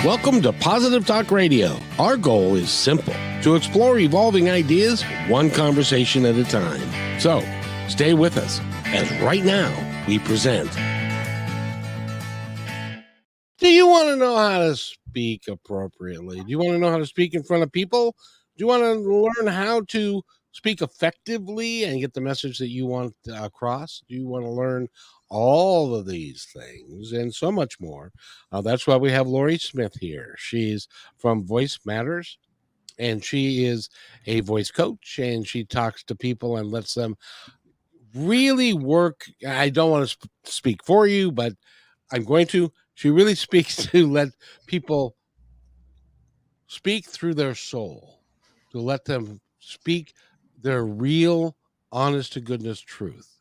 Welcome to Positive Talk Radio. Our goal is simple: to explore evolving ideas one conversation at a time. So, stay with us as right now we present. Do you want to know how to speak appropriately? Do you want to know how to speak in front of people? Do you want to learn how to speak effectively and get the message that you want across? Do you want to learn all of these things and so much more? That's why we have Lauri Smith here. She's from Voice Matters, and she is a voice coach, and she talks to people and lets them really work. I don't want to speak for you, but I'm going to. She really speaks to let people speak through their soul, to let them speak their real, honest to goodness truth,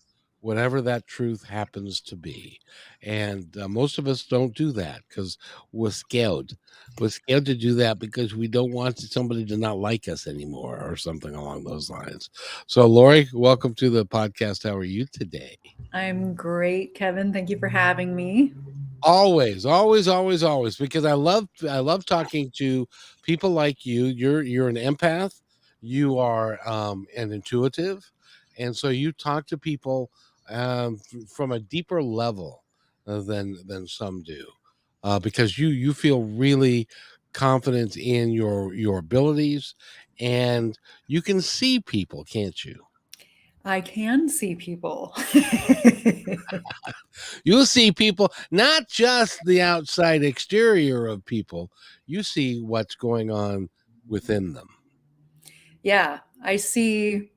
whatever that truth happens to be. And most of us don't do that because we're scared. We're scared to do that because we don't want somebody to not like us anymore or something along those lines. So, Lauri, welcome to the podcast. How are you today? I'm great, Kevin. Thank you for having me. Always, because I love talking to people like you. You're an empath, you are an intuitive, and so you talk to people from a deeper level than some do, because you feel really confident in your abilities, and you can see people, can't you? I can see people. You see people, not just the outside exterior of people, you see what's going on within them. Yeah, I see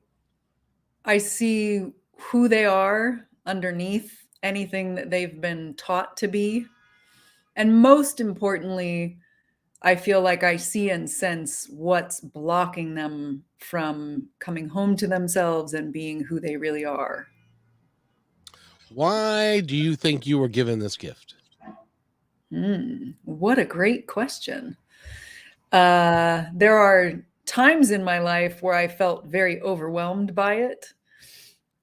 who they are underneath anything that they've been taught to be. And most importantly, I feel like I see and sense what's blocking them from coming home to themselves and being who they really are. Why do you think you were given this gift? What a great question. There are times in my life where I felt very overwhelmed by it,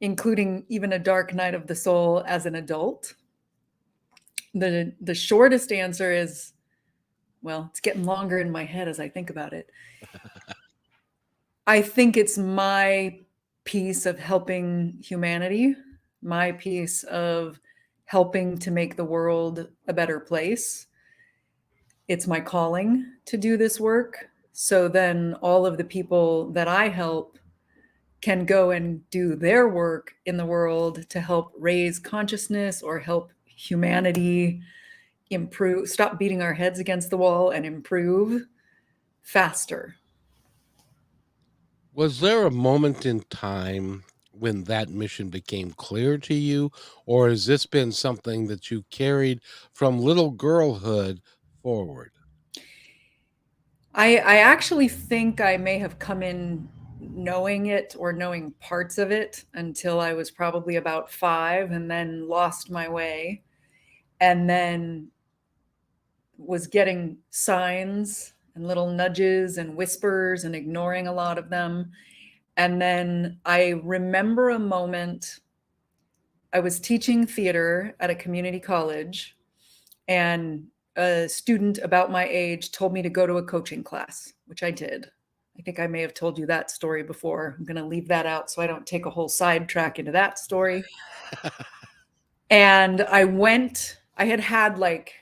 including even a dark night of the soul as an adult. The shortest answer is, well, it's getting longer in my head as I think about it. I think it's my piece of helping humanity, my piece of helping to make the world a better place. It's my calling to do this work. So then all of the people that I help can go and do their work in the world to help raise consciousness or help humanity improve, stop beating our heads against the wall and improve faster. Was there a moment in time when that mission became clear to you, or has this been something that you carried from little girlhood forward? I actually think I may have come in knowing it or knowing parts of it until I was probably about 5 and then lost my way and then was getting signs and little nudges and whispers and ignoring a lot of them. And then I remember a moment. I was teaching theater at a community college, and a student about my age told me to go to a coaching class, which I did. I think I may have told you that story before. I'm going to leave that out so I don't take a whole sidetrack into that story. And I went, I had like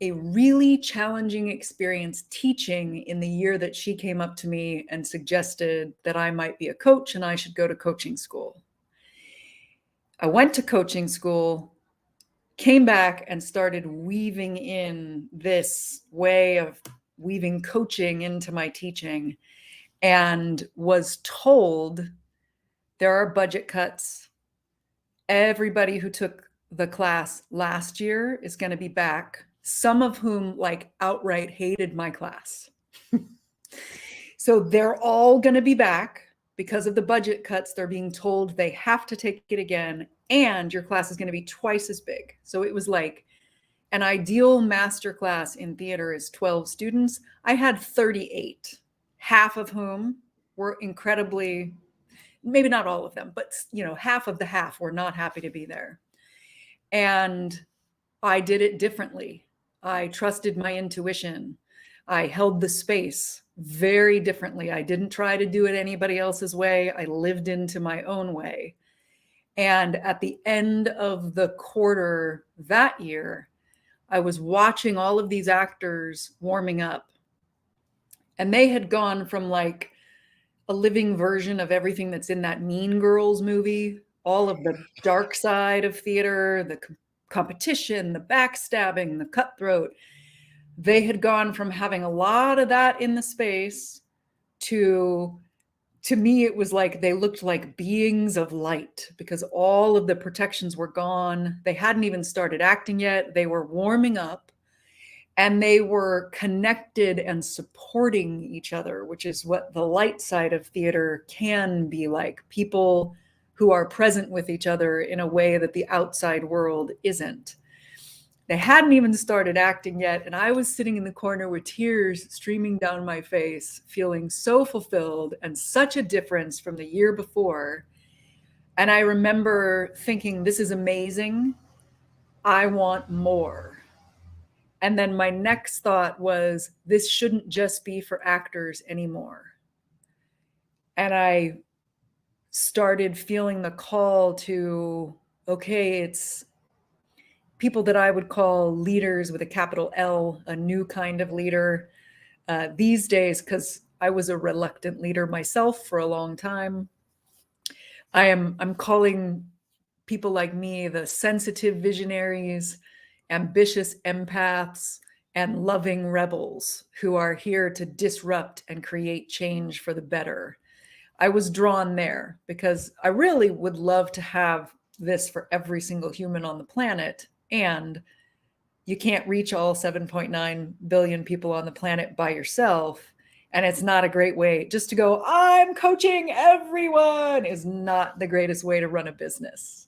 a really challenging experience teaching in the year that she came up to me and suggested that I might be a coach and I should go to coaching school. I went to coaching school, came back and started weaving in this way of weaving coaching into my teaching, and was told there are budget cuts. Everybody who took the class last year is going to be back, some of whom like outright hated my class. So they're all going to be back because of the budget cuts. They're being told they have to take it again, and your class is going to be twice as big. So it was like an ideal master class in theater is 12 students. I had 38, half of whom were incredibly, maybe not all of them, but half of the half were not happy to be there. And I did it differently. I trusted my intuition. I held the space very differently. I didn't try to do it anybody else's way. I lived into my own way. And at the end of the quarter that year, I was watching all of these actors warming up. And they had gone from like a living version of everything that's in that Mean Girls movie, all of the dark side of theater, the competition, the backstabbing, the cutthroat. They had gone from having a lot of that in the space to me it was like they looked like beings of light because all of the protections were gone. They hadn't even started acting yet. They were warming up and they were connected and supporting each other, which is what the light side of theater can be like. People who are present with each other in a way that the outside world isn't. They hadn't even started acting yet, and I was sitting in the corner with tears streaming down my face, feeling so fulfilled and such a difference from the year before. And I remember thinking, this is amazing. I want more. And then my next thought was, this shouldn't just be for actors anymore. And I started feeling the call to, okay, it's people that I would call leaders with a capital L, a new kind of leader. These days, because I was a reluctant leader myself for a long time, I'm calling people like me the sensitive visionaries, ambitious empaths, and loving rebels who are here to disrupt and create change for the better. I was drawn there because I really would love to have this for every single human on the planet. And you can't reach all 7.9 billion people on the planet by yourself. And it's not a great way just to go, I'm coaching everyone, is not the greatest way to run a business.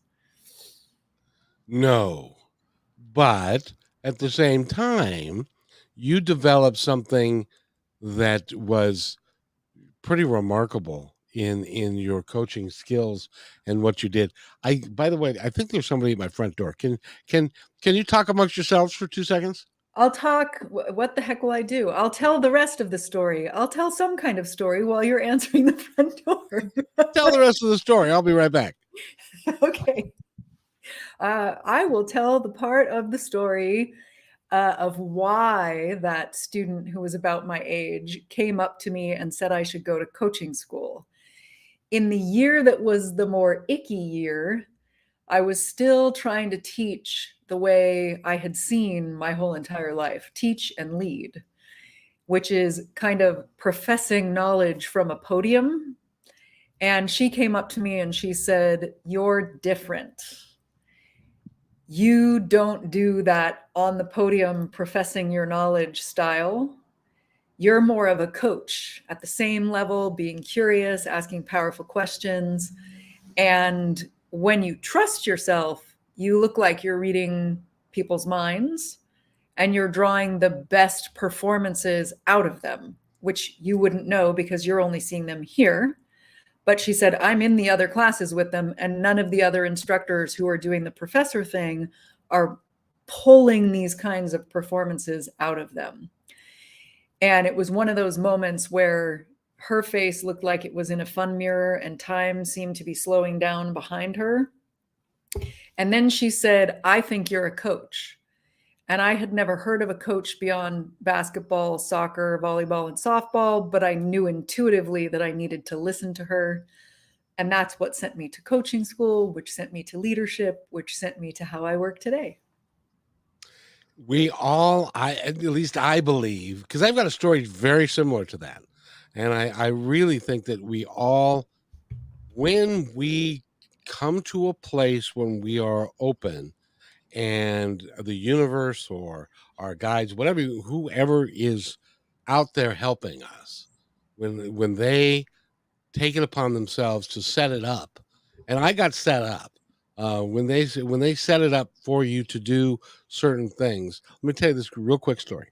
No. But at the same time, you developed something that was pretty remarkable in your coaching skills and what you did. I By the way, I think there's somebody at my front door. Can can you talk amongst yourselves for 2 seconds? I'll talk. What the heck will I do? I'll tell the rest of the story. I'll tell some kind of story while you're answering the front door. Tell the rest of the story. I'll be right back. Okay. I will tell the part of the story of why that student who was about my age came up to me and said I should go to coaching school. In the year that was the more icky year, I was still trying to teach the way I had seen my whole entire life, teach and lead, which is kind of professing knowledge from a podium. And she came up to me and she said, "You're different. You don't do that on the podium professing your knowledge style. You're more of a coach at the same level, being curious, asking powerful questions. And when you trust yourself, you look like you're reading people's minds and you're drawing the best performances out of them, which you wouldn't know because you're only seeing them here." But she said, I'm in the other classes with them, and none of the other instructors who are doing the professor thing are pulling these kinds of performances out of them. And it was one of those moments where her face looked like it was in a fun mirror and time seemed to be slowing down behind her. And then she said, I think you're a coach. And I had never heard of a coach beyond basketball, soccer, volleyball, and softball, but I knew intuitively that I needed to listen to her. And that's what sent me to coaching school, which sent me to leadership, which sent me to how I work today. We all, I at least I believe, because I've got a story very similar to that. And I really think that we all, when we come to a place when we are open and the universe or our guides, whatever, whoever is out there helping us, when they take it upon themselves to set it up, and I got set up. When they set it up for you to do certain things, let me tell you this real quick story.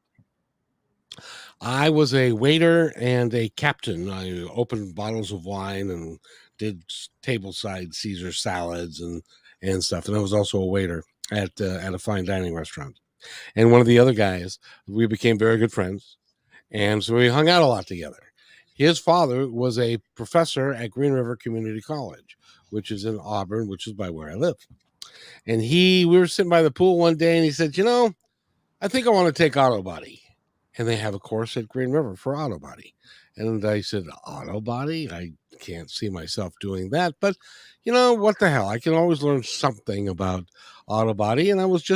I was a waiter and a captain. I opened bottles of wine and did tableside Caesar salads and stuff. And I was also a waiter at a fine dining restaurant. And one of the other guys, we became very good friends. And so we hung out a lot together. His father was a professor at Green River Community College, which is in Auburn, which is by where I live. And we were sitting by the pool one day and he said, I think I want to take auto body. And they have a course at Green River for auto body. And I said, auto body? I can't see myself doing that. But, what the hell? I can always learn something about auto body. And I was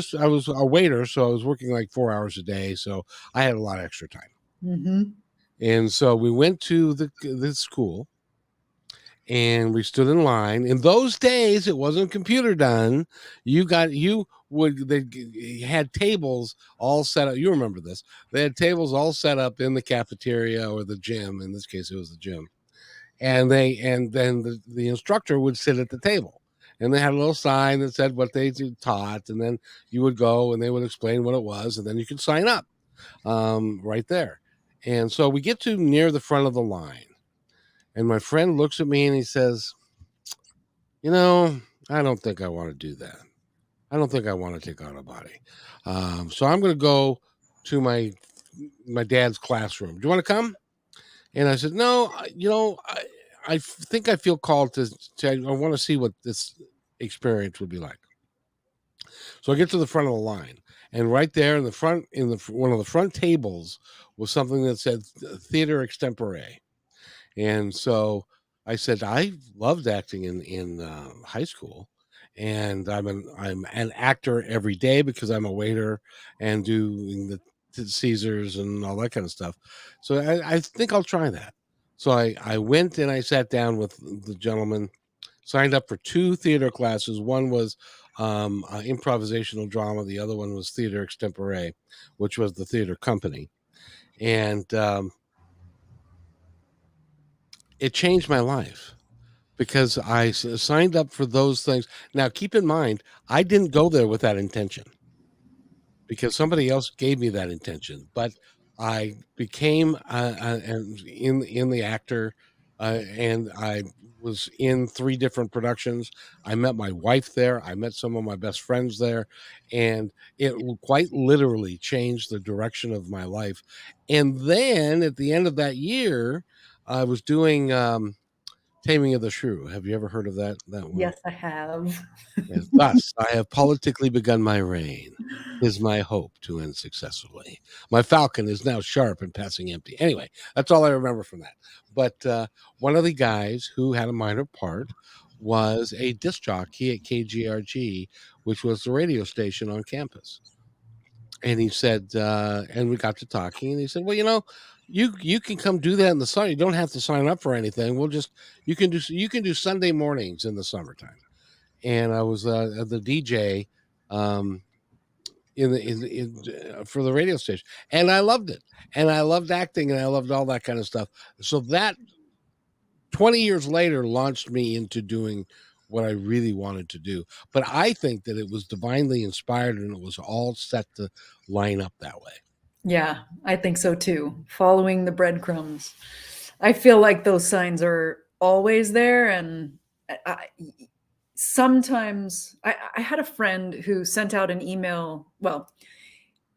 a waiter. So I was working like 4 hours a day. So I had a lot of extra time. Mm-hmm. And so we went to the school and we stood in line. In those days, it wasn't computer done. They had tables all set up. You remember this? They had tables all set up in the cafeteria or the gym. In this case, it was the gym. And then the instructor would sit at the table. And they had a little sign that said what they taught, and then you would go and they would explain what it was, and then you could sign up right there. And so we get to near the front of the line, and my friend looks at me and he says, I don't think I want to do that. I don't think I want to take on a body. So I'm going to go to my dad's classroom. Do you want to come? And I said, no, I think I feel called I want to see what this experience would be like. So I get to the front of the line, and right there in the front, one of the front tables, was something that said theater extempore. And so I said, I loved acting in high school, and I'm an actor every day because I'm a waiter and doing the Caesars and all that kind of stuff. So I think I'll try that. So I went and I sat down with the gentleman, signed up for 2 theater classes. One was improvisational drama. The other one was theater extempore, which was the theater company. And it changed my life because I signed up for those things. Now, keep in mind, I didn't go there with that intention because somebody else gave me that intention. But I became in the actor, and I was in 3 different productions. I met my wife there. I met some of my best friends there, and it quite literally changed the direction of my life. And then at the end of that year, I was doing Taming of the Shrew. Have you ever heard of that one? Yes, I have. Yes. Thus, I have politically begun my reign. Is my hope to end successfully. My falcon is now sharp and passing empty. Anyway, that's all I remember from that. But one of the guys who had a minor part was a disc jockey at KGRG, which was the radio station on campus. And he said, and we got to talking, and he said, well, you can come do that in the summer. You don't have to sign up for anything. You can do Sunday mornings in the summertime. And I was the DJ um, for the radio station, and I loved it, and I loved acting, and I loved all that kind of stuff. So that 20 years later launched me into doing what I really wanted to do. But I think that it was divinely inspired, and it was all set to line up that way. Yeah, I think so too. Following the breadcrumbs. I feel like those signs are always there. And sometimes I had a friend who sent out an email. Well,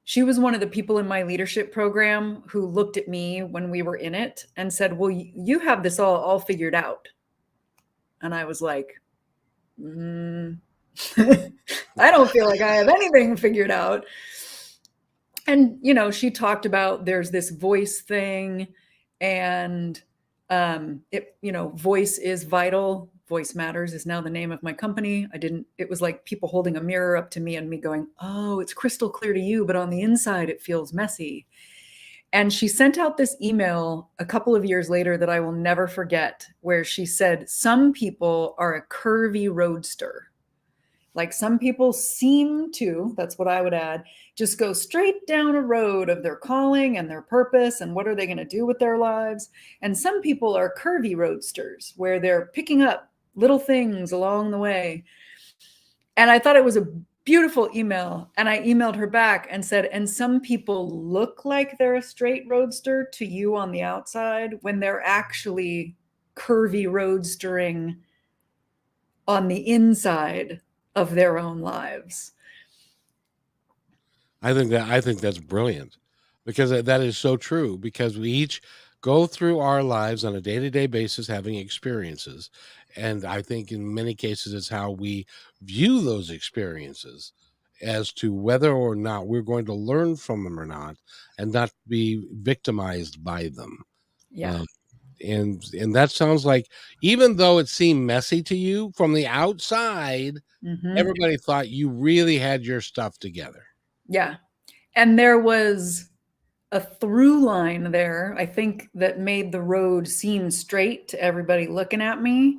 she was one of the people in my leadership program who looked at me when we were in it and said, well, you have this all figured out. And I was like, I don't feel like I have anything figured out. And she talked about there's this voice thing, and voice is vital. Voice Matters is now the name of my company. It was like people holding a mirror up to me and me going, oh, it's crystal clear to you, but on the inside it feels messy. And she sent out this email a couple of years later that I will never forget, where she said, some people are a curvy roadster. Like some people seem to, that's what I would add, just go straight down a road of their calling and their purpose and what are they going to do with their lives. And some people are curvy roadsters where they're picking up little things along the way. And I thought it was a beautiful email. And I emailed her back and said, and some people look like they're a straight roadster to you on the outside when they're actually curvy roadstering on the inside of their own lives. I think that's brilliant, because that is so true, because we each go through our lives on a day-to-day basis having experiences, and I think in many cases it's how we view those experiences as to whether or not we're going to learn from them or not, and not be victimized by them. Yeah. Um, and that sounds like, even though it seemed messy to you from the outside, Hmm. everybody thought you really had your stuff together. Yeah. And there was a through line there, I think, that made the road seem straight to everybody looking at me,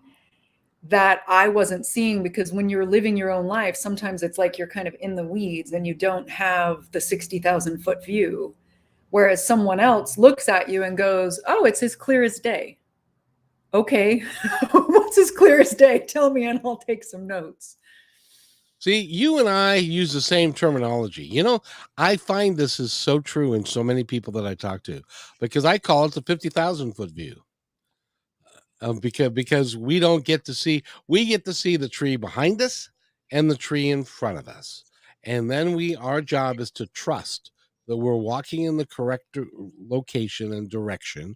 that I wasn't seeing, because when you're living your own life, sometimes it's like you're kind of in the weeds and you don't have the 60,000 foot view. Whereas someone else looks at you and goes, "Oh, it's as clear as day." Okay, what's as clear as day? Tell me and I'll take some notes. See, you and I use the same terminology. I find this is so true in so many people that I talk to, because I call it the 50,000 foot view. Because we get to see the tree behind us and the tree in front of us. And then our job is to trust that we're walking in the correct location and direction.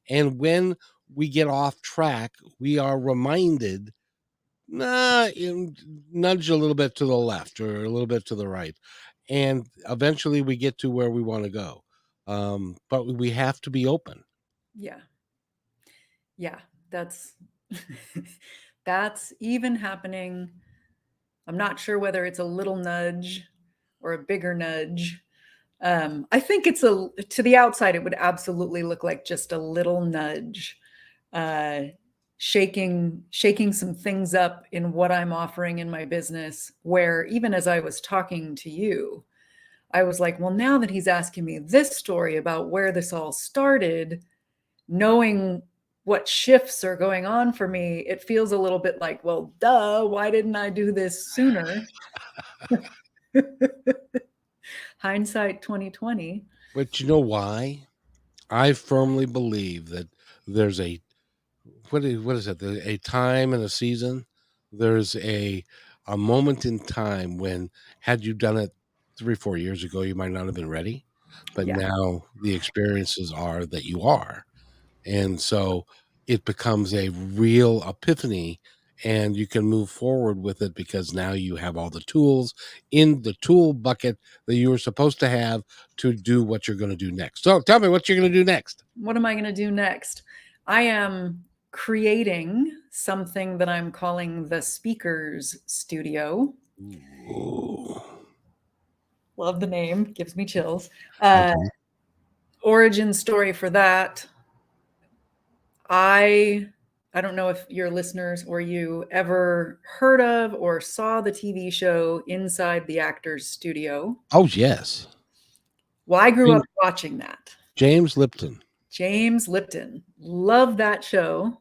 And when we get off track, we are reminded, nudge a little bit to the left or a little bit to the right, and eventually we get to where we want to go. But we have to be open. Yeah. Yeah. That's that's even happening. I'm not sure whether it's a little nudge or a bigger nudge. I think it's to the outside, it would absolutely look like just a little nudge, uh, shaking some things up in what I'm offering in my business. Where even as I was talking to you, I was like, well, now that he's asking me this story about where this all started, knowing what shifts are going on for me, it feels a little bit like, well, duh, why didn't I do this sooner? Hindsight 2020. But you know why? I firmly believe that there's what is it? A time and a season. There's a moment in time when, had you done it 3 4 years ago, you might not have been ready. But Yeah. now the experiences are that you are. And so it becomes a real epiphany, and you can move forward with it, because now you have all the tools in the tool bucket that you were supposed to have to do what you're going to do next. So tell me what you're going to do next. What am I going to do next? I am creating something that I'm calling the Speakers Studio. Ooh, Love the name, gives me chills. I Uh, do. origin story for that. I I don't know if your listeners or you ever heard of or saw the TV show Inside the Actors Studio. Oh, yes. Well, I grew James up watching that. James Lipton. James Lipton. Love that show.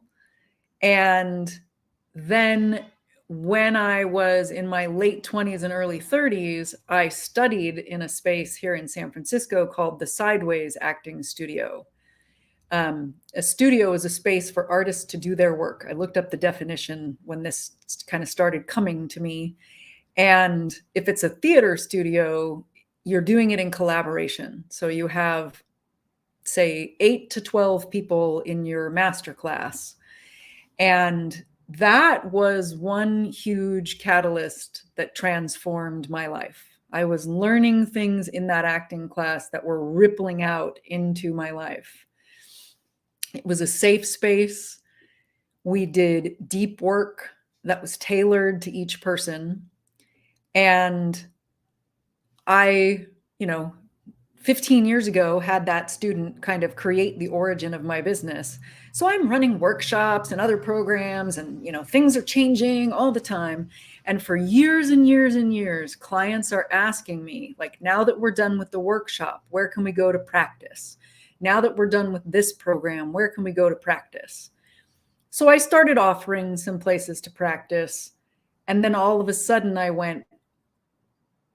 And then when I was in my late 20s and early 30s, I studied in a space here in San Francisco called the Sideways Acting Studio. A studio is a space for artists to do their work. I looked up the definition when this kind of started coming to me. And if it's a theater studio, you're doing it in collaboration. So you have, say, 8 to 12 people in your master class. And that was one huge catalyst that transformed my life. I was learning things in that acting class that were rippling out into my life. It was a safe space. We did deep work that was tailored to each person. And I, you know, 15 years ago had that student kind of create the origin of my business. So I'm running workshops and other programs, and things are changing all the time. And for years and years and years, clients are asking me, like, now that we're done with the workshop, where can we go to practice? Now that we're done with this program, where can we go to practice? So I started offering some places to practice. And then all of a sudden I went,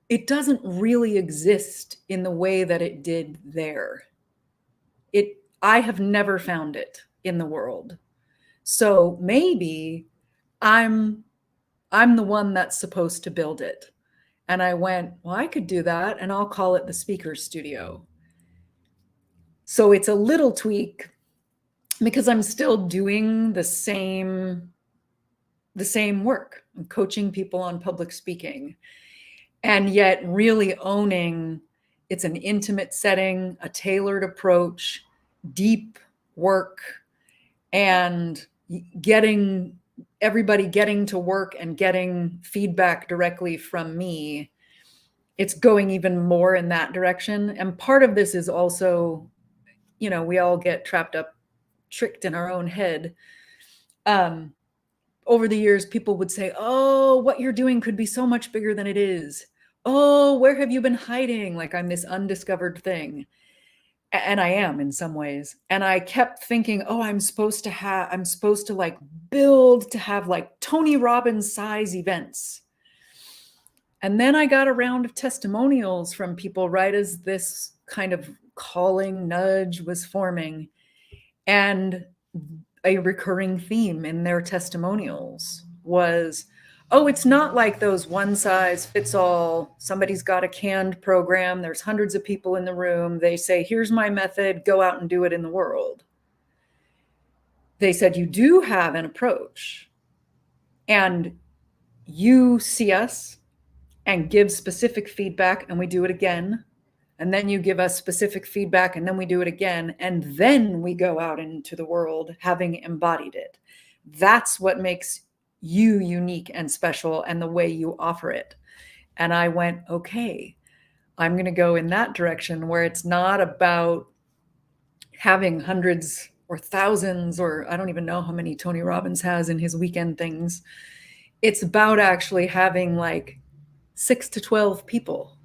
it doesn't really exist in the way that it did there. I have never found it in the world. So maybe I'm I'm the one that's supposed to build it. And I went, well, I could do that, and I'll call it the speaker studio. So it's a little tweak because I'm still doing the same work. I'm coaching people on public speaking, and yet really owning it's an intimate setting, a tailored approach, deep work, and getting everybody getting to work and getting feedback directly from me. It's going even more in that direction. And part of this is also, we all get trapped up, tricked in our own head. Um, Over the years, people would say, oh, what you're doing could be so much bigger than it is. Oh, where have you been hiding? Like I'm this undiscovered thing. And I am in some ways. And I kept thinking, oh, I'm supposed to like build to have like Tony Robbins size events. And then I got a round of testimonials from people right as this kind of calling nudge was forming. And a recurring theme in their testimonials was, oh, it's not like those one size fits all. Somebody's got a canned program. There's hundreds of people in the room. They say, here's my method. Go out and do it in the world. They said, you do have an approach, and you see us and give specific feedback, and we do it again. And then you give us specific feedback, and then we do it again. And then we go out into the world having embodied it. That's what makes you unique and special, and the way you offer it. And I went, okay, I'm going to go in that direction where it's not about having hundreds or thousands, or I don't even know how many Tony Robbins has in his weekend things. It's about actually having like 6 to 12 people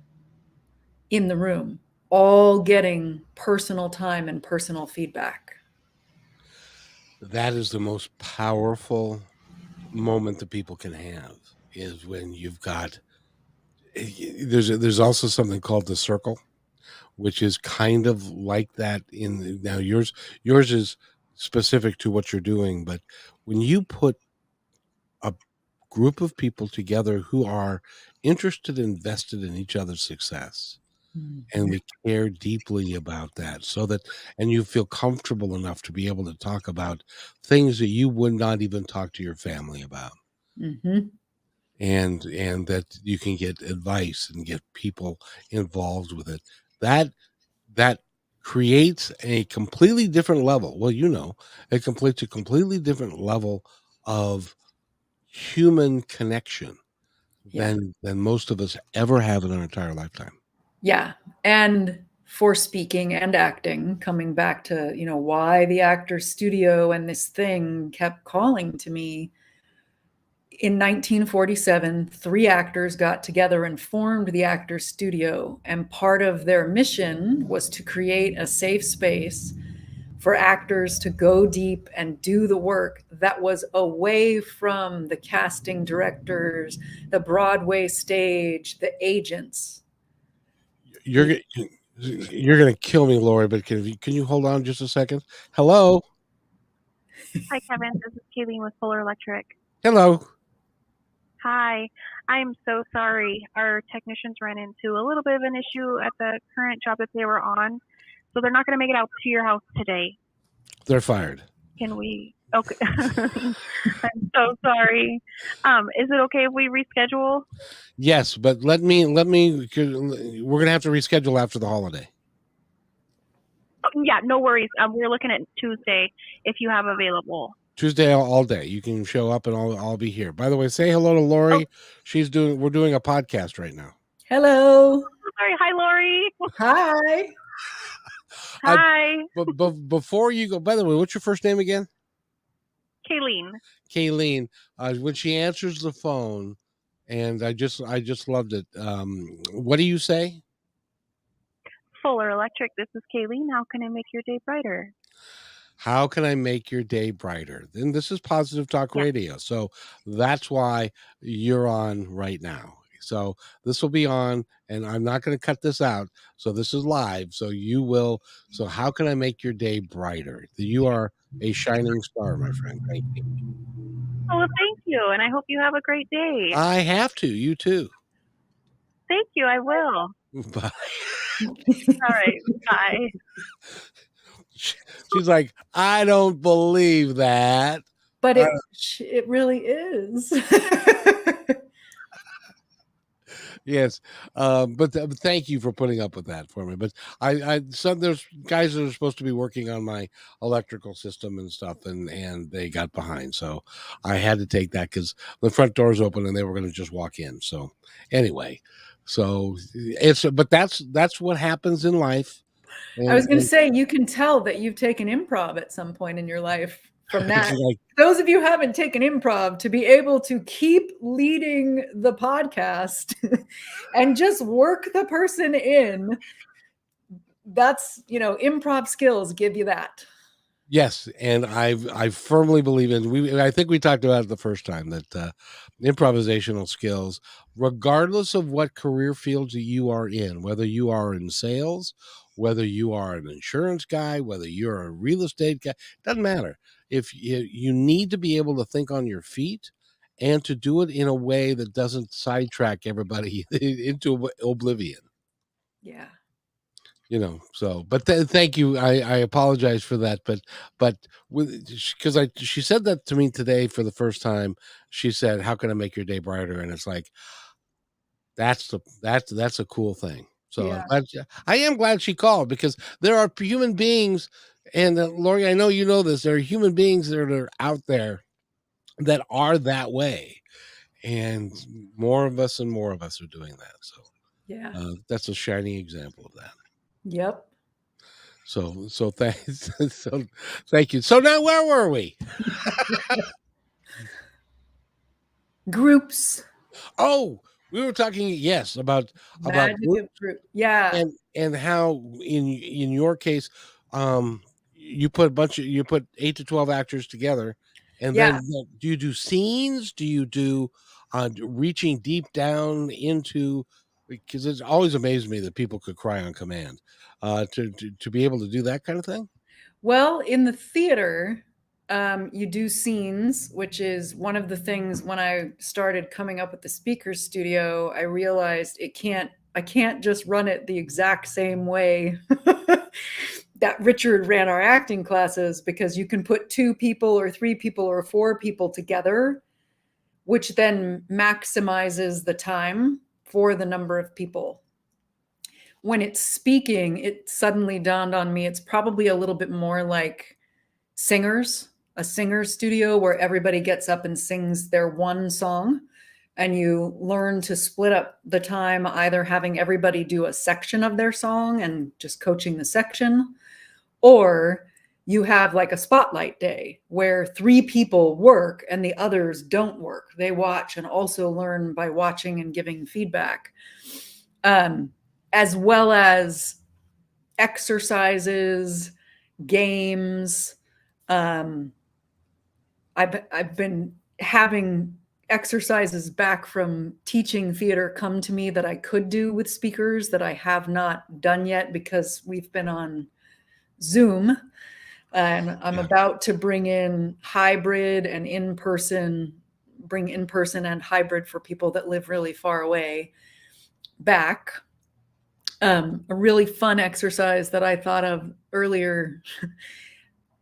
in the room, all getting personal time and personal feedback. That is the most powerful moment that people can have, is when you've got there's also something called the circle, which is kind of like that. Now yours is specific to what you're doing, but when you put a group of people together who are interested, invested in each other's success, and we care deeply about that, so that, and you feel comfortable enough to be able to talk about things that you would not even talk to your family about, Mm-hmm. and that you can get advice and get people involved with it, that creates a completely different level. Well, it completes a completely different level of human connection Yeah. than most of us ever have in our entire lifetime. Yeah. And for speaking and acting, coming back to, why the actor's studio and this thing kept calling to me. In 1947, 3 actors got together and formed the Actors Studio. And part of their mission was to create a safe space for actors to go deep and do the work that was away from the casting directors, the Broadway stage, the agents. You're g- you're gonna kill me, Lauri. But can you hold on just a second? Hello, Hi, Kevin. This is Kayleen with Fuller Electric. hello. Hi. I'm so sorry. Our technicians ran into a little bit of an issue at the current job that they were on, so they're not going to make it out to your house today. They're fired. Can we? Okay. I'm so sorry. Is it okay if we reschedule? Yes, but let me. We're gonna have to reschedule after the holiday. Oh, yeah, no worries. We're looking at Tuesday if you have available. Tuesday all day. You can show up, and I'll be here. By the way, say hello to Lauri. Oh. We're doing a podcast right now. Hello. Sorry. Hi, Lauri. Hi. Hi. But before you go, by the way, what's your first name again? Kayleen. Kayleen. When she answers the phone, and I just loved it. What do you say? Fuller Electric. This is Kayleen. How can I make your day brighter? How can I make your day brighter? Then this is Positive Talk Yeah. Radio. So that's why you're on right now. So this will be on, and I'm not going to cut this out. So this is live. So you will. So how can I make your day brighter? You are a shining star, my friend. Thank you. Oh, well, thank you. And I hope you have a great day. I have to. You too. you. I will. Bye. All right. Bye. She's like, I don't believe that. But it really is. Yes, but thank you for putting up with that for me. But there's guys that are supposed to be working on my electrical system and stuff, and they got behind, so I had to take that because the front door's open and they were going to just walk in. So anyway, but that's what happens in life. I was going to say, you can tell that you've taken improv at some point in your life from that. Like, those of you who haven't taken improv, to be able to keep leading the podcast and just work the person in, that's, improv skills give you that. Yes, and I firmly believe in I think we talked about it the first time that improvisational skills, regardless of what career fields you are in, whether you are in sales, whether you are an insurance guy, whether you're a real estate guy, doesn't matter. If you need to be able to think on your feet and to do it in a way that doesn't sidetrack everybody into oblivion. Yeah. So but thank you. I apologize for that, but because she said that to me today for the first time. She said, how can I make your day brighter? And it's like, that's a cool thing. So yeah. I am glad she called, because there are human beings, and Lauri, I know you know this, there are human beings that are out there that are that way, and more of us are doing that. So yeah, that's a shining example of that. Yep. So thanks. So thank you. So now where were we? Groups. Oh, we were talking, yes, about group. Yeah. And how in your case, you put 8 to 12 actors together, and Yeah. then do you do scenes? Do you do reaching deep down into, because it's always amazed me that people could cry on command, to be able to do that kind of thing. Well, in the theater, you do scenes, which is one of the things. When I started coming up with the speaker studio, I realized I can't just run it the exact same way that Richard ran our acting classes, because you can put 2 people or 3 people or 4 people together, which then maximizes the time for the number of people. When it's speaking, it suddenly dawned on me, it's probably a little bit more like a singer studio where everybody gets up and sings their one song, and you learn to split up the time, either having everybody do a section of their song and just coaching the section, or you have like a spotlight day where 3 people work and the others don't work. They watch and also learn by watching and giving feedback. As well as exercises, games. I've been having exercises back from teaching theater come to me that I could do with speakers that I have not done yet, because we've been on Zoom, and I'm about to bring in hybrid and in-person and hybrid for people that live really far away back. A really fun exercise that I thought of earlier.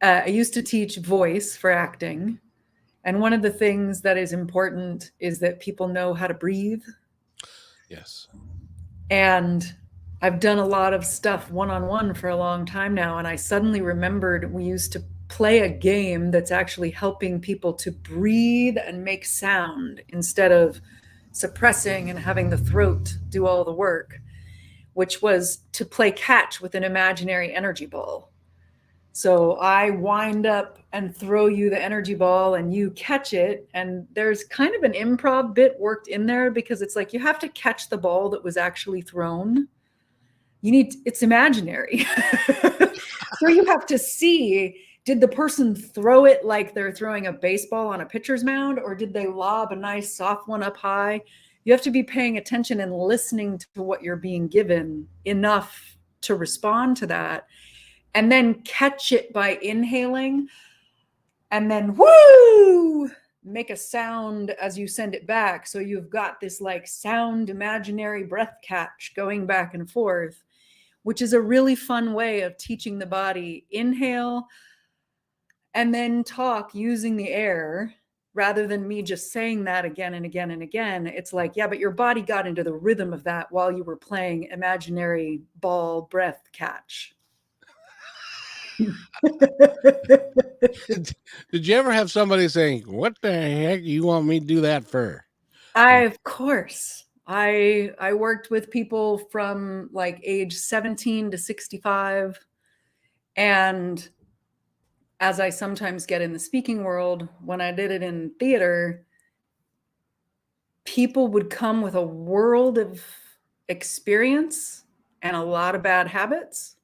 I used to teach voice for acting. And one of the things that is important is that people know how to breathe. Yes. And I've done a lot of stuff one-on-one for a long time now. And I suddenly remembered we used to play a game that's actually helping people to breathe and make sound instead of suppressing and having the throat do all the work, which was to play catch with an imaginary energy ball. So I wind up and throw you the energy ball and you catch it. And there's kind of an improv bit worked in there, because it's like you have to catch the ball that was actually thrown. It's imaginary. So you have to see, did the person throw it like they're throwing a baseball on a pitcher's mound, or did they lob a nice soft one up high? You have to be paying attention and listening to what you're being given enough to respond to that, and then catch it by inhaling, and then woo, make a sound as you send it back. So you've got this like sound imaginary breath catch going back and forth, which is a really fun way of teaching the body inhale and then talk using the air rather than me just saying that again and again and again. It's like, yeah, but your body got into the rhythm of that while you were playing imaginary ball breath catch. Did you ever have somebody saying, "What the heck you want me to do that for?" Of course. I worked with people from like age 17 to 65. And as I sometimes get in the speaking world, when I did it in theater, people would come with a world of experience and a lot of bad habits.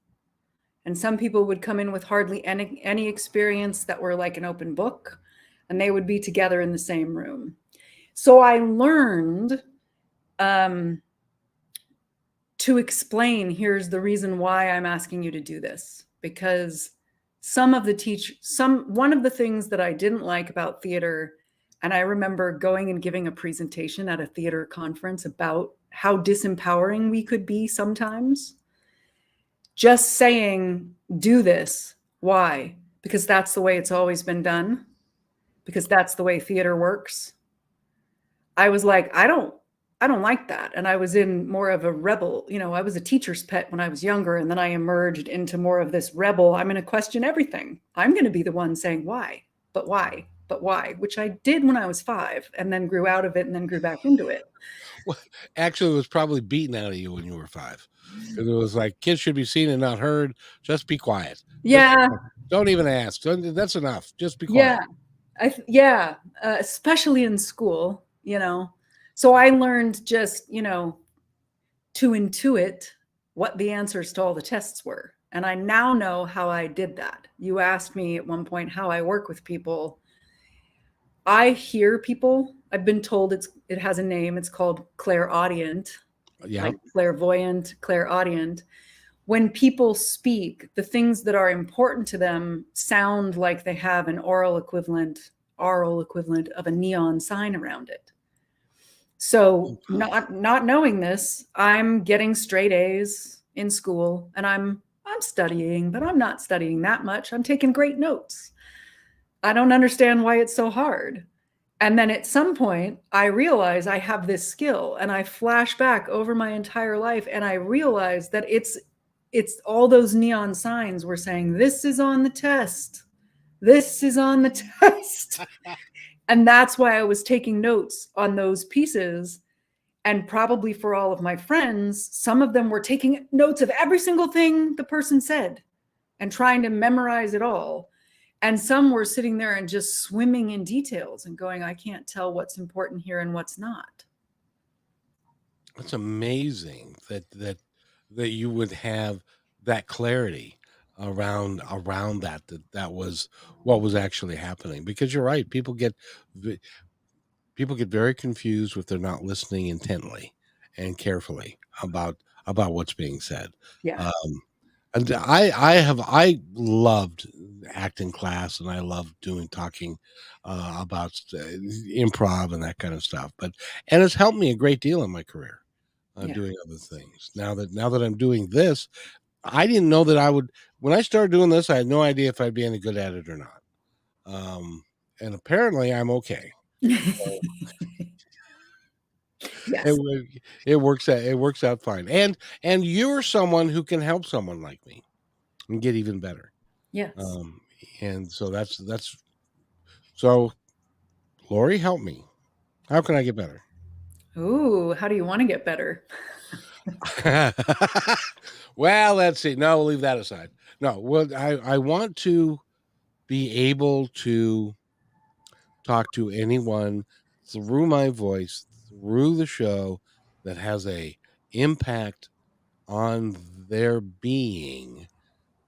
And some people would come in with hardly any experience that were like an open book, and they would be together in the same room. So I learned to explain, here's the reason why I'm asking you to do this, because one of the things that I didn't like about theater, and I remember going and giving a presentation at a theater conference about how disempowering we could be sometimes. Just saying, do this. Why? Because that's the way it's always been done. Because that's the way theater works. I was like, I don't like that. And I was in more of a rebel. I was a teacher's pet when I was younger. And then I emerged into more of this rebel. I'm going to question everything. I'm going to be the one saying why, but why, but why, which I did when I was 5 and then grew out of it and then grew back into it. Well, actually, it was probably beaten out of you when you were 5. It was like, kids should be seen and not heard. Just be quiet. Yeah. Don't even ask. That's enough. Just be quiet. Yeah. Especially in school, So I learned just, to intuit what the answers to all the tests were. And I now know how I did that. You asked me at one point how I work with people. I hear people. I've been told it has a name. It's called clairaudient. Yeah. Like clairvoyant, clairaudient. When people speak, the things that are important to them sound like they have an aural equivalent of a neon sign around it. So not knowing this, I'm getting straight A's in school, and I'm studying, but I'm not studying that much. I'm taking great notes. I don't understand why it's so hard. And then at some point, I realize I have this skill, and I flash back over my entire life, and I realize that it's all those neon signs were saying, this is on the test. This is on the test. And that's why I was taking notes on those pieces. And probably for all of my friends, some of them were taking notes of every single thing the person said and trying to memorize it all. And some were sitting there and just swimming in details and going, I can't tell what's important here and what's not. It's amazing that you would have that clarity around that was what was actually happening, because you're right, people get very confused if they're not listening intently and carefully about what's being said. Yeah. And I loved acting class, and I loved talking about improv and that kind of stuff, and it's helped me a great deal in my career. Doing other things. Now that I'm doing this, I didn't know that I would. When I started doing this, I had no idea if I'd be any good at it or not. And apparently, I'm okay. So, yes. it works out fine. And you're someone who can help someone like me and get even better. Yes. And so that's so. Lauri, help me. How can I get better? Ooh, how do you want to get better? Well, let's see. No, we'll leave that aside. No, well, I want to be able to talk to anyone through my voice, through the show, that has a impact on their being,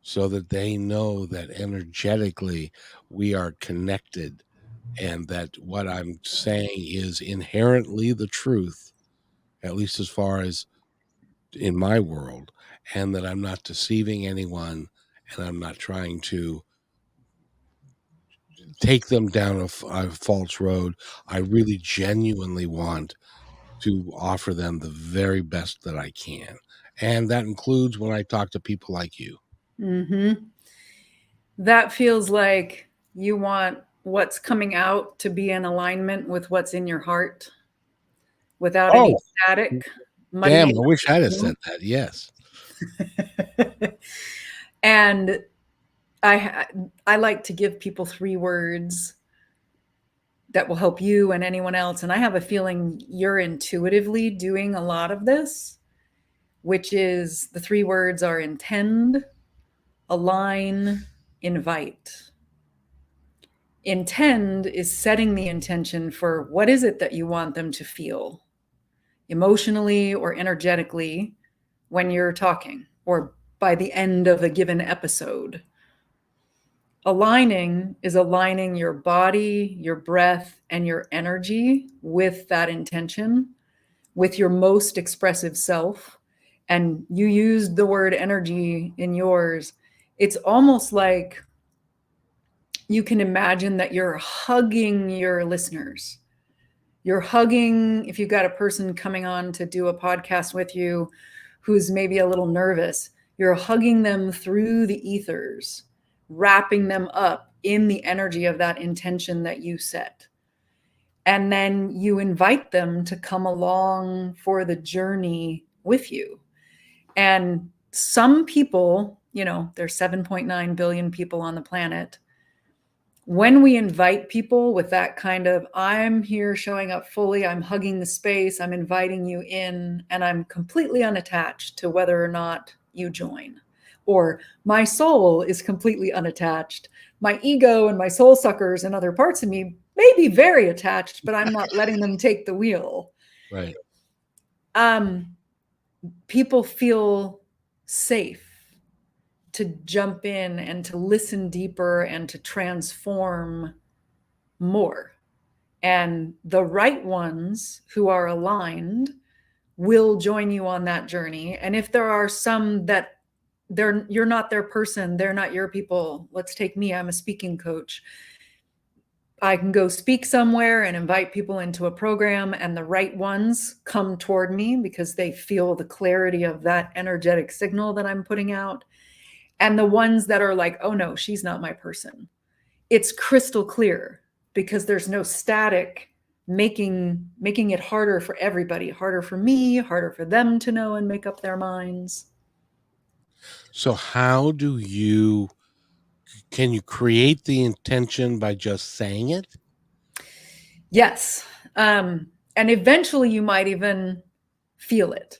so that they know that energetically we are connected, and that what I'm saying is inherently the truth, at least as far as in my world, and that I'm not deceiving anyone, and I'm not trying to take them down a false road. I really genuinely want to offer them the very best that I can. And that includes when I talk to people like you. Mm-hmm. That feels like you want what's coming out to be in alignment with what's in your heart without any Oh, static damn, I muddying. wish I'd have said that. Yes. And I like to give people 3 words that will help you and anyone else. And I have a feeling you're intuitively doing a lot of this, which is the 3 words are intend, align, invite. Intend is setting the intention for what is it that you want them to feel emotionally or energetically when you're talking or by the end of a given episode. Aligning is aligning your body, your breath, and your energy with that intention, with your most expressive self. And you used the word energy in yours. It's almost like you can imagine that you're hugging your listeners. You're hugging, if you've got a person coming on to do a podcast with you who's maybe a little nervous, you're hugging them through the ethers, wrapping them up in the energy of that intention that you set. And then you invite them to come along for the journey with you. And some people, there's 7.9 billion people on the planet. When we invite people with that kind of, I'm here showing up fully, I'm hugging the space, I'm inviting you in, and I'm completely unattached to whether or not you join. Or my soul is completely unattached. My ego and my soul suckers and other parts of me may be very attached, but I'm not letting them take the wheel. Right. People feel safe to jump in and to listen deeper and to transform more. And the right ones who are aligned will join you on that journey. And if there are some that you're not their person, they're not your people. Let's take me, I'm a speaking coach. I can go speak somewhere and invite people into a program, and the right ones come toward me because they feel the clarity of that energetic signal that I'm putting out. And the ones that are like, oh no, she's not my person. It's crystal clear because there's no static making it harder for everybody, harder for me, harder for them to know and make up their minds. So can you create the intention by just saying it? Yes. And eventually you might even feel it.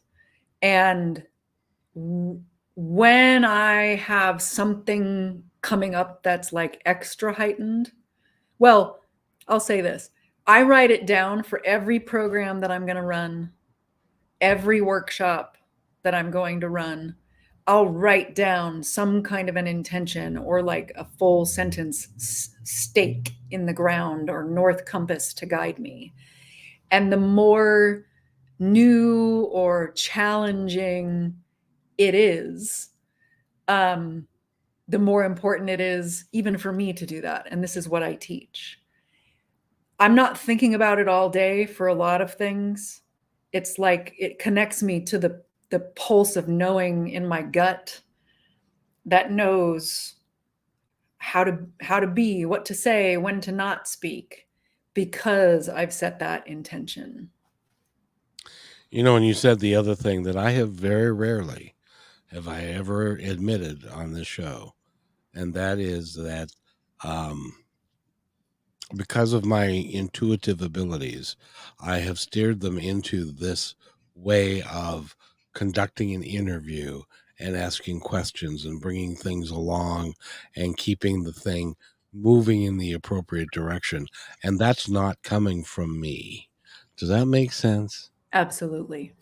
And when I have something coming up that's like extra heightened, well, I'll say this. I write it down for every program that I'm going to run, every workshop that I'm going to run. I'll write down some kind of an intention or like a full sentence, stake in the ground or north compass to guide me. And the more new or challenging it is, the more important it is even for me to do that. And this is what I teach. I'm not thinking about it all day for a lot of things. It's like it connects me to the pulse of knowing in my gut that knows how to be, what to say, when to not speak, because I've set that intention. And you said the other thing that I have very rarely have I ever admitted on this show, and that is that because of my intuitive abilities, I have steered them into this way of conducting an interview and asking questions and bringing things along and keeping the thing moving in the appropriate direction. And that's not coming from me. Does that make sense? Absolutely.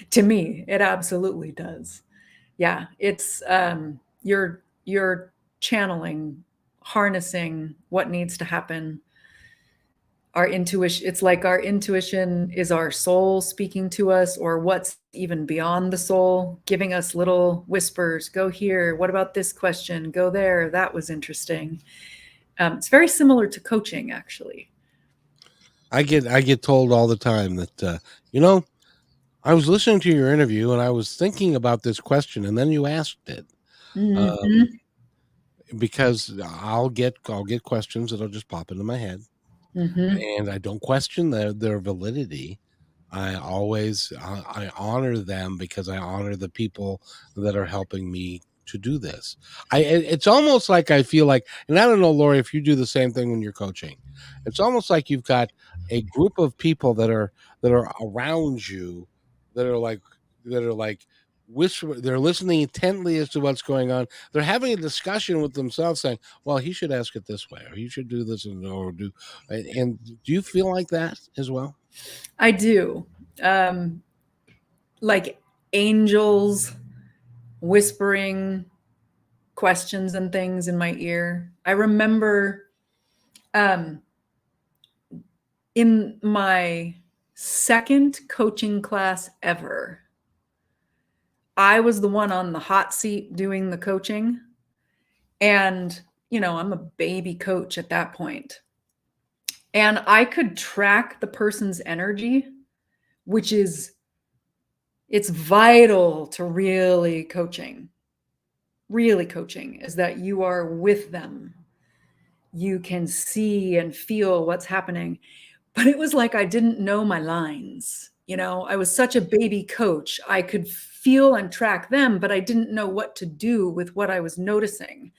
To me, it absolutely does. Yeah, it's you're channeling, harnessing what needs to happen. Our intuition, it's like our intuition is our soul speaking to us, or what's even beyond the soul, giving us little whispers. Go here. What about this question? Go there. That was interesting. It's very similar to coaching, actually. I get told all the time that you know, I was listening to your interview and I was thinking about this question and then you asked it. Um, Mm-hmm. because I'll get questions that'll just pop into my head, Mm-hmm. and I don't question their validity. I honor them because I honor the people that are helping me to do this. It's almost like I feel like, and I don't know, Lauri, if you do the same thing when you're coaching. It's almost like you've got a group of people that are around you that are like whisper. They're listening intently as to what's going on. They're having a discussion with themselves, saying, "Well, he should ask it this way, or he should do this, or do." And do you feel like that as well? I do. Um, like angels whispering questions and things in my ear. I remember um, in my second coaching class ever, I was the one on the hot seat doing the coaching. And, I'm a baby coach at that point. And I could track the person's energy, which is, it's vital to really coaching is that you are with them. You can see and feel what's happening. But it was like I didn't know my lines. I was such a baby coach. I could feel and track them, but I didn't know what to do with what I was noticing.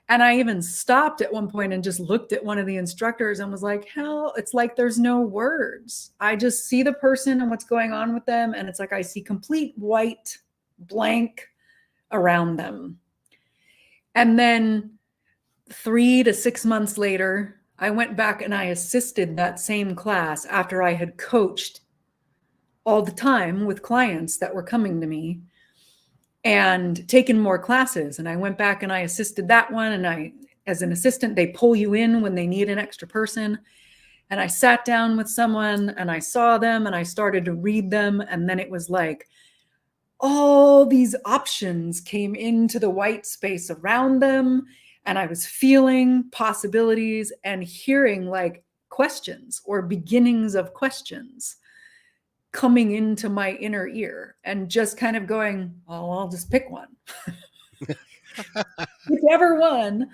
And I even stopped at one point and just looked at one of the instructors and was like, hell, it's like there's no words. I just see the person and what's going on with them. And it's like I see complete white blank around them. And then 3 to 6 months later, I went back and I assisted that same class after I had coached all the time with clients that were coming to me and taken more classes. And I went back and I assisted that one. And as an assistant, they pull you in when they need an extra person. And I sat down with someone and I saw them and I started to read them. And then it was like all these options came into the white space around them. And I was feeling possibilities and hearing like questions or beginnings of questions coming into my inner ear and just kind of going, oh, I'll just pick one, whichever one.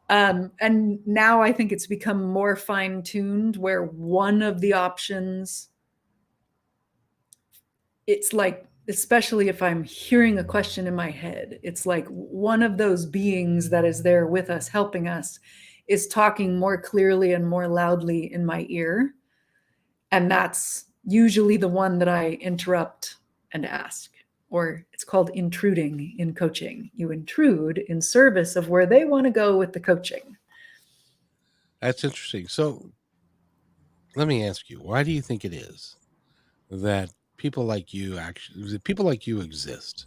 And now I think it's become more fine tuned where one of the options, it's like, especially if I'm hearing a question in my head, it's like one of those beings that is there with us, helping us, is talking more clearly and more loudly in my ear. And that's usually the one that I interrupt and ask, or it's called intruding in coaching. You intrude in service of where they want to go with the coaching. That's interesting. So let me ask you, why do you think it is that people like you exist?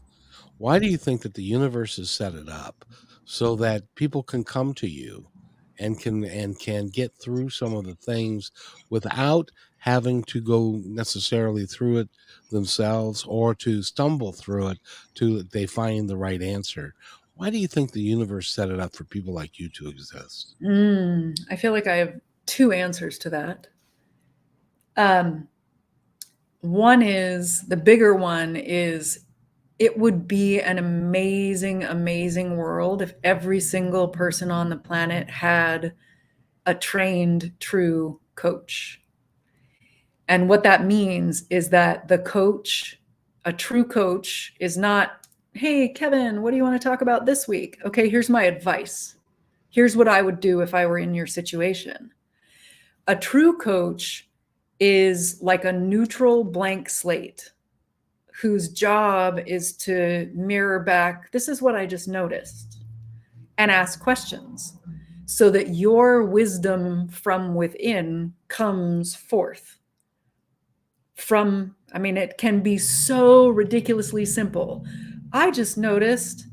Why do you think that the universe has set it up so that people can come to you and can get through some of the things without having to go necessarily through it themselves or to stumble through it to they find the right answer? Why do you think the universe set it up for people like you to exist? I feel like I have two answers to that. One is the bigger one is it would be an amazing, amazing world if every single person on the planet had a trained, true coach. And what that means is that the coach, a true coach, is not, hey, Kevin, what do you want to talk about this week? Okay, here's my advice. Here's what I would do if I were in your situation. A true coach is like a neutral blank slate whose job is to mirror back, this is what I just noticed, and ask questions so that your wisdom from within comes forth. It can be so ridiculously simple. I just noticed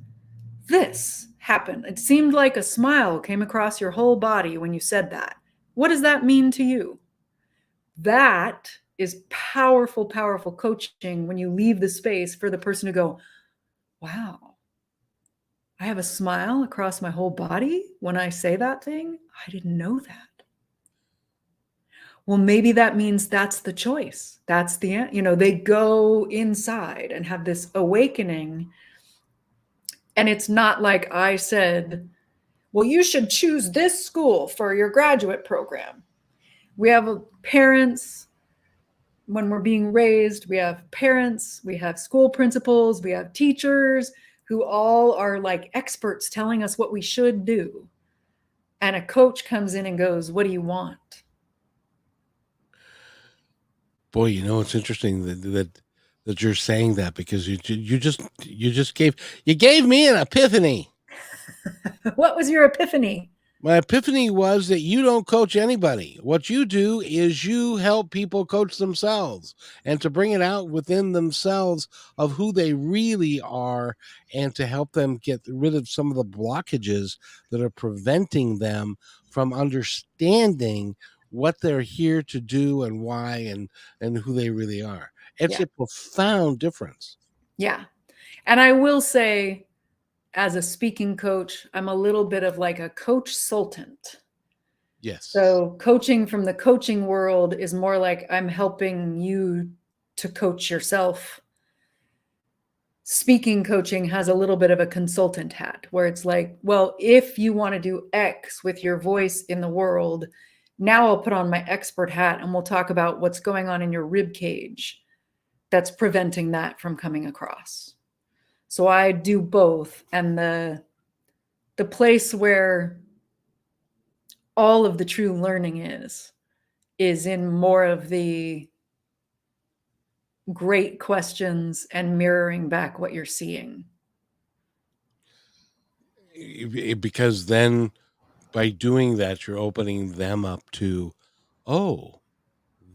this happen. It seemed like a smile came across your whole body when you said that. What does that mean to you? That is powerful, powerful coaching when you leave the space for the person to go, wow, I have a smile across my whole body when I say that thing. I didn't know that. Well, maybe that means that's the choice. That's the, they go inside and have this awakening. And it's not like I said, well, you should choose this school for your graduate program. We have parents, when we're being raised, we have parents, we have school principals, we have teachers who all are like experts telling us what we should do. And a coach comes in and goes, what do you want? Boy, it's interesting that you're saying that, because you just gave me an epiphany. What was your epiphany? My epiphany was that you don't coach anybody. What you do is you help people coach themselves, and to bring it out within themselves of who they really are, and to help them get rid of some of the blockages that are preventing them from understanding what they're here to do and why, and who they really are. It's Yeah. a profound difference. Yeah. And I will say, as a speaking coach, I'm a little bit of like a coach-sultant. Yes. So coaching from the coaching world is more like I'm helping you to coach yourself. Speaking coaching has a little bit of a consultant hat, where it's like, well, if you want to do X with your voice in the world, now I'll put on my expert hat and we'll talk about what's going on in your rib cage that's preventing that from coming across. So I do both. And the place where all of the true learning is in more of the great questions and mirroring back what you're seeing. Because then by doing that, you're opening them up to, oh,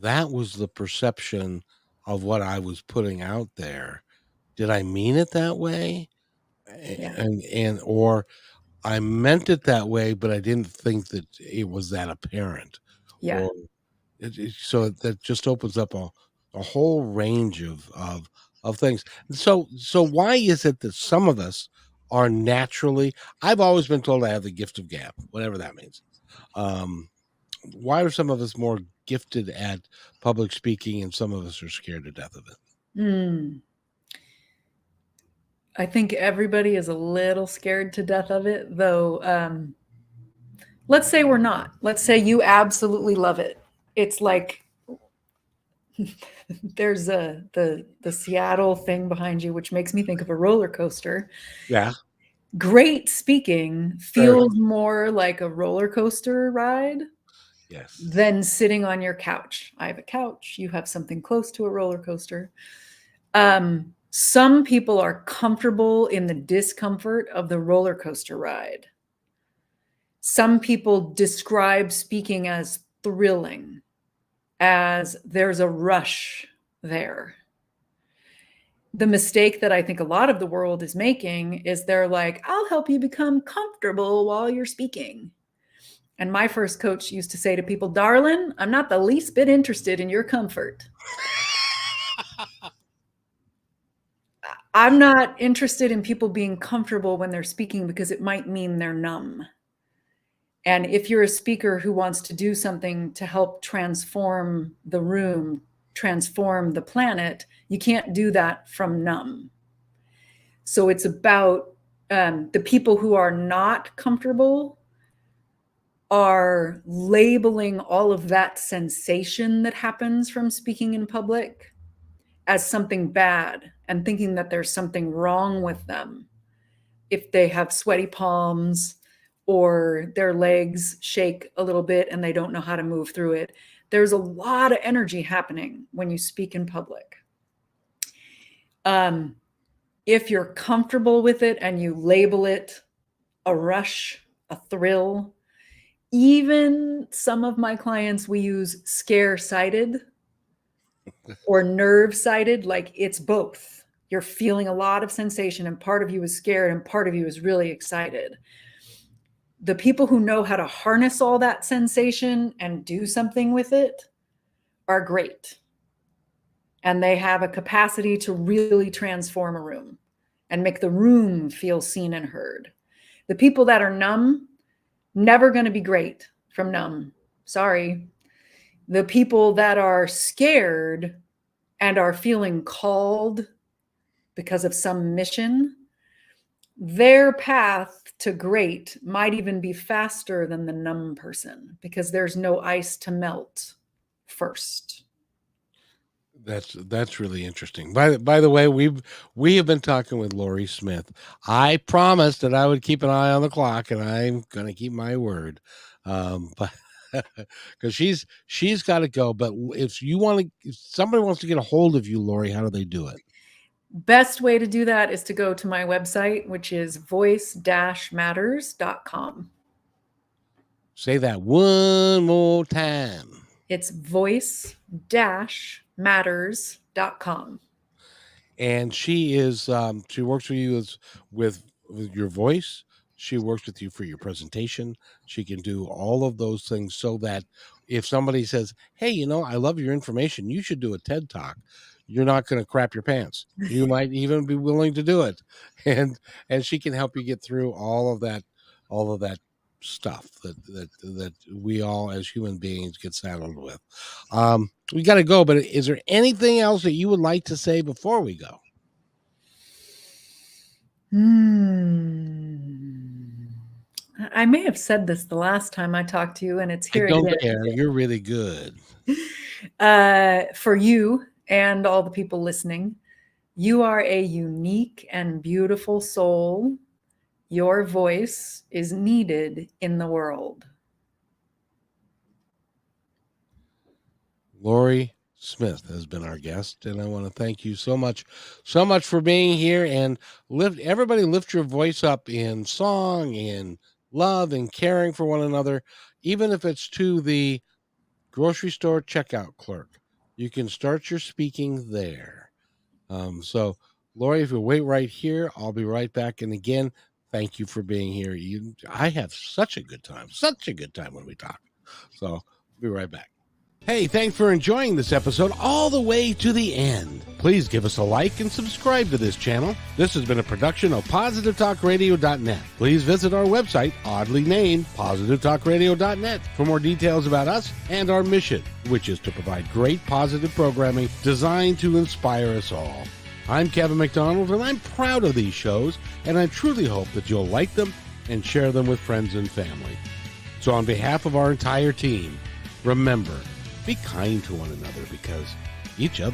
that was the perception of what I was putting out there. Did I mean it that way? Yeah. Or I meant it that way, but I didn't think that it was that apparent. Yeah. Or so that just opens up a whole range of things. So why is it that some of us are naturally? I've always been told I have the gift of gab, whatever that means. Why are some of us more gifted at public speaking and some of us are scared to death of it? I think everybody is a little scared to death of it, though. Let's say we're not. Let's say you absolutely love it. It's like there's the Seattle thing behind you, which makes me think of a roller coaster. Yeah. Great speaking feels more like a roller coaster ride. Yes. Than sitting on your couch. I have a couch. You have something close to a roller coaster. Some people are comfortable in the discomfort of the roller coaster ride. Some people describe speaking as thrilling, as there's a rush there. The mistake that I think a lot of the world is making is they're like, I'll help you become comfortable while you're speaking. And my first coach used to say to people, darling, I'm not the least bit interested in your comfort. I'm not interested in people being comfortable when they're speaking, because it might mean they're numb. And if you're a speaker who wants to do something to help transform the room, transform the planet, you can't do that from numb. So it's about the people who are not comfortable are labeling all of that sensation that happens from speaking in public as something bad, and thinking that there's something wrong with them if they have sweaty palms or their legs shake a little bit and they don't know how to move through it. There's a lot of energy happening when you speak in public. If you're comfortable with it and you label it a rush, a thrill, even some of my clients, we use scare-sighted or nerve-sighted, like it's both. You're feeling a lot of sensation and part of you is scared and part of you is really excited. The people who know how to harness all that sensation and do something with it are great. And they have a capacity to really transform a room and make the room feel seen and heard. The people that are numb, never going to be great from numb. Sorry. The people that are scared and are feeling called because of some mission, their path to great might even be faster than the numb person because there's no ice to melt first. That's really interesting. By the way, we have been talking with Lauri Smith. I promised that I would keep an eye on the clock, and I'm going to keep my word. But because she's got to go. But if somebody wants to get a hold of you, Lauri, how do they do it? Best way to do that is to go to my website, which is voice-matters.com. Say that one more time. It's voice-matters.com. And she works with you with your voice. She works with you for your presentation. She can do all of those things so that if somebody says, hey, I love your information, you should do a TED Talk, you're not going to crap your pants. You might even be willing to do it. And she can help you get through all of that stuff that we all as human beings get saddled with. We got to go, but is there anything else that you would like to say before we go? I may have said this the last time I talked to you, and it's here I don't again. care. You're really good. For you and all the people listening, you are a unique and beautiful soul. Your voice is needed in the world. Lauri Smith has been our guest, and I want to thank you so much for being here, and lift your voice up in song, in love, and caring for one another, even if it's to the grocery store checkout clerk. You can start your speaking there. So Lauri, if you wait right here, I'll be right back. And again, thank you for being here. I have such a good time when we talk. So I'll be right back. Hey, thanks for enjoying this episode all the way to the end. Please give us a like and subscribe to this channel. This has been a production of PositiveTalkRadio.net. Please visit our website, oddly named PositiveTalkRadio.net, for more details about us and our mission, which is to provide great positive programming designed to inspire us all. I'm Kevin McDonald, and I'm proud of these shows, and I truly hope that you'll like them and share them with friends and family. So on behalf of our entire team, remember, be kind to one another because each other's